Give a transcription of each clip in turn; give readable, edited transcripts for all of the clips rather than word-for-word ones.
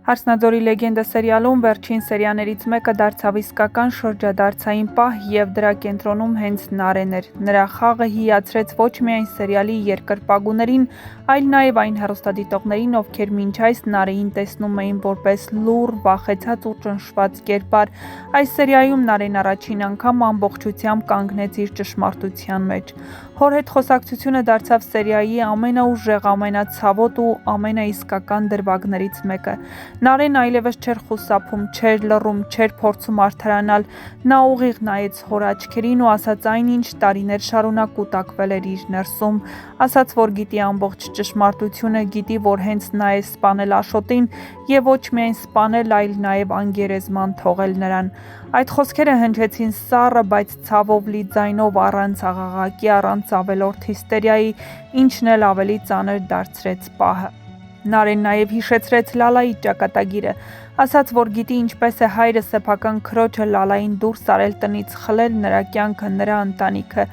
Հարսնաձորի լեգենդը սերիալում վերջին սերիաներից մեկը դարձավ իսկական շրջադարձային պահ և դրա կենտրոնում հենց Նարեն էր։ Նրա խաղը հիացրեց ոչ միայն սերիալի երկրպագուներին, այլ նաև այն հեռուստադիտողներին, ովքեր մինչ այս Նարեին տեսնում էին որպես լուռ, վախեցած ու ճնշված կերպար։ Այս սերիայում Նարեն առաջին անգամ ամբողջությամբ կանգնեց իր ճշմարտության մեջ։ Հոր հետ խոսակցությունը դարձավ սերիայի ամենաուժեղ, ամենացավոտ ու ամենաիսկական դրվագներից մեկը։ Նարեն այլևս չէր խուսափում, չէր լռում, չէր փորձում արդարանալ։ Նա ուղիղ նայեց հոր աչքերին ու ասաց այն, ինչ տարիներ շարունակ կուտակվել էր իր ներսում։ Ասաց, որ գիտի ամբողջ ճշմարտությունը, գիտի, որ հենց նա է սպանել Աշոտին և ոչ միայն սպանել, այլ նաև անգերեզման թողել նրան։ Այդ խոսքերը հնչեցին սառը, բայց ցավով լի ձայնով, առանց աղաղակի, առանց ավելորդ հիստերիայի, ինչն էլ ավելի ծանր դարձրեց պահը։ Նարեն նաև հիշեցրեց Լալայի ճակատագիրը, ասաց, որ գիտի ինչպես է հայրը սեփական քրոջը Լալային դուրս արել տնից, խլել նրա կյանքը, նրա ընտանիքը։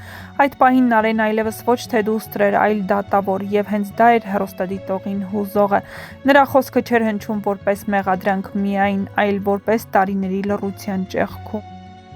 Այդ պահին Նարեն այլևս ոչ թե դուստր էր, այլ դատավոր, և հենց դա էր հեռուստադիտողին հուզողը։ Նրա խոսքը չէր հնչում որպես մեղադրանք միայն, այլ որպես տարիների լռության ճեղքում։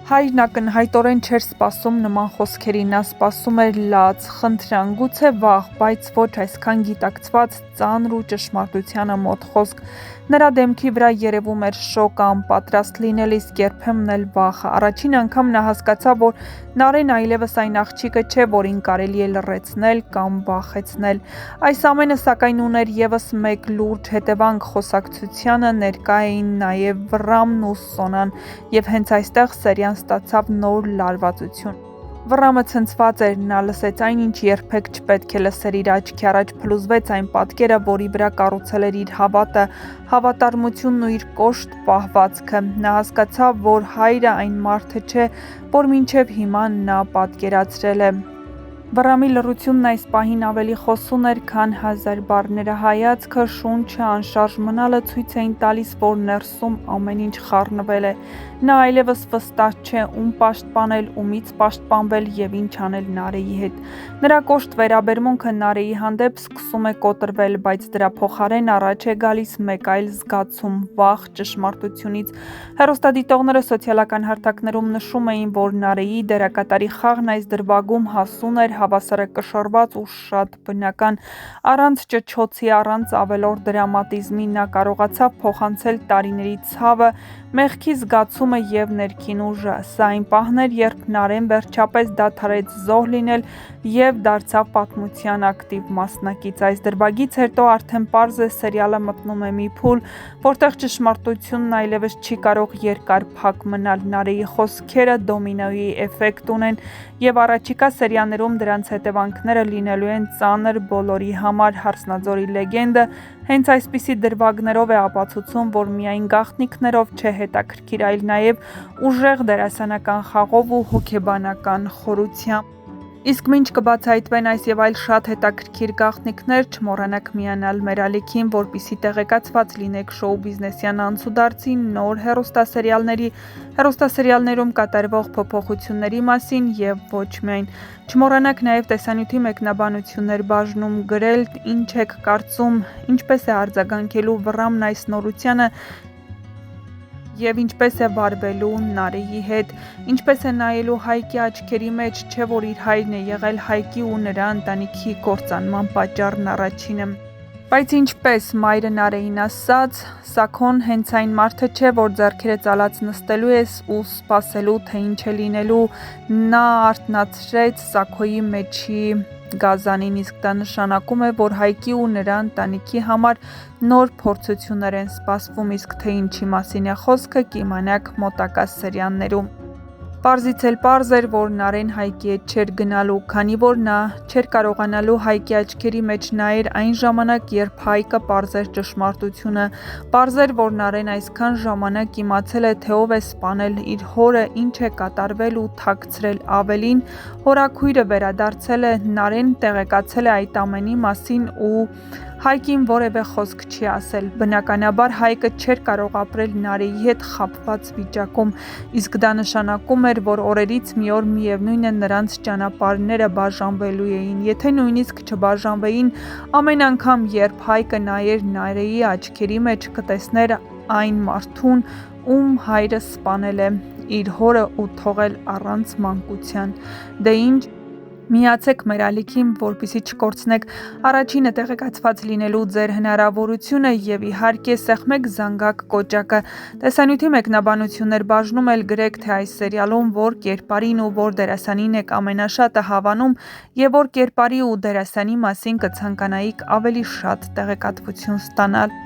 Հայրն ակնհայտորեն չէր սպասում նման խոսքերի, նա սպասում էր լաց, խնդրան, գուցե վախ, բայց ոչ այսքան գիտակցված, ծանր ու ճշմարտությանը մոտ խոսք։ Նրա դեմքի վրա երևում էր շոկը, անպատրաստ լինել, իսկ երբեմն էլ վախը։ Առաջին անգամ նա հասկացավ, որ Նարեն այլևս այն աղջիկը չէ, որին կարելի է լռեցնել կամ վախեցնել։ Այս ամենը սակայն ուներ ևս մեկ լուրջ հետևանք՝ խոսակցությանը ներկա էին նաև Վռամն ու Սոնան, և հենց այստեղ սերիան ստացավ նոր լարվածություն։ Վռամը ցնցված էր, նա լսեց այն, ինչ երբեք չպետք է լսեր իր աչքի առաջ, փլուզվեց այն պատկերը, որի վրա կառուցել էր իր հավատը, հավատարմությունն ու իր կոշտ պահվածքը։ Նա հասկացավ, որ հայրը այն մարդը չէ, որ մինչև հիմա նա պատկերացրել է։ Վռամի լռությունն այս պահին ավելի խոսուն էր, քան 1000 բառները։ Հայացքը, շունչը, անշարժ մնալը ցույց էին տալիս, որ ներսում ամեն ինչ խառնվել է։ Նա այլևս վստահ չէ, ում պաշտպանել, ումից պաշտպանվել և ինչ անել Նարեի հետ։ Նրա կոշտ վերաբերմունքը Նարեի հանդեպ սկսում է կոտրվել, բայց դրա փոխարեն առաջ է գալիս մեկ այլ զգացում՝ վախ ճշմարտությունից։ Հեռուստադիտողները սոցիալական հարթակներում նշում էին, որ Նարեի դերակատարի խաղն այս դրվագում հասուն էր, հավասարակշռված ու շատ բնական։ Առանց ճչոցի, առանց ավելորդ դրամատիզմի նա կարողացավ փոխանցել տարիների ցավը, մեղքի զգացումը և ներքին ուժը։ Սա այն պահն էր, երբ Նարեն վերջապես դադարեց զոհ լինել և դարձավ պատմության ակտիվ մասնակից։ Այս դրվագից հետո արդեն պարզ է, սերիալը մտնում է մի փուլ, որտեղ ճշմարտությունն այլևս չի կարող երկար փակ մնալ։ Նարեի խոսքերը դոմինոյի էֆեկտ ունեն, և առաջիկա սերիաներում դրանց հետևանքները լինելու են ծանր բոլորի համար։ Հարսնաձորի լեգենդը հենց այսպիսի դրվագներով է ապացուցում, որ միայն գաղտնիքներով չէ հետաքրքիր, այլ նաև ուժեղ դերասանական խաղով ու հոգեբանական խորությամբ։ Իսկ մինչ կբացահայտվեն այս և այլ շատ հետաքրքիր գաղտնիքներ, չմոռանաք միանալ մեր ալիքին, որպեսզի տեղեկացված լինեք շոու բիզնեսյան անցուդարձի, նոր հեռուստասերիալներում կատարվող փոփոխությունների մասին և ոչ միայն։ Չմոռանաք նաև տեսանյութի մեկնաբանություններ բաժնում գրել, ինչ եք կարծում, ինչպես է արձագանքելու Վռամն այս նորությանը և ինչպես է վարվելու Նարեի հետ, ինչպես է նայելու Հայկի աչքերի մեջ, չէ՞ որ իր հայրն է եղել Հայկի ու նրա ընտանիքի կործանման պատճառն առաջինը։ Բայց ինչպես մայրը Նարեին ասաց, Սաքոն հենց այն մարդը չէ, որ ձեռքերը ծալած նստելու ես ու սպասելու, թե ինչ է լինելու։ Նա արթնացրեց Սաքոյի մեջի գազանին, իսկ դա նշանակում է, որ Հայկի ու նրա ընտանիքի համար նոր փորձություններ են սպասվում, իսկ թե ինչի մասին է խոսքը, կիմանաք մոտակա սերիաներում։ Պարզից էլ պարզ էր, որ Նարեն Հայկի հետ չէր գնալու, քանի որ նա չէր կարողանալու Հայկի աչքերի մեջ նայել այն ժամանակ, երբ Հայկը պարզեր ճշմարտությունը։ Պարզ էր, որ Նարեն այսքան ժամանակ իմացել է, թե ով է սպանել իր հորը, ինչ է կատարվել ու թաքցրել։ Ավելին, հորաքույրը վերադարձել է, Նարեն տեղեկացել է այդ ամենի մասին ու Հայկին որևէ խոսք չի ասել։ Բնականաբար Հայկը չէր կարող ապրել Նարեի հետ խաբված վիճակում, իսկ դա նշանակում էր, որ օրերից մի օր միևնույն է նրանց ճանապարհները բաժանվելու էին, եթե նույնիսկ չբաժանվեին, ամեն անգամ, երբ Հայկը նայեր Նարեի աչքերի մեջ, կտեսներ այն մարդուն, ում հայրը սպանել է, իր հորը ու թողել առանց մանկության։ Դե ինչ, միացեք մեր ալիքին, որպեսզի չկորցնեք առաջինը տեղեկացված լինելու ձեր հնարավորությունը եւ իհարկե սեղմեք զանգակ կոճակը։ Տեսանյութի մեկնաբանություններ բաժնում էլ գրեք, թե այս սերիալում որ կերպարին ու որ դերասանին եք ամենաշատը հավանում եւ որ կերպարի ու դերասանի մասին կցանկանայիք ավելի շատ տեղեկատվություն ստանալ։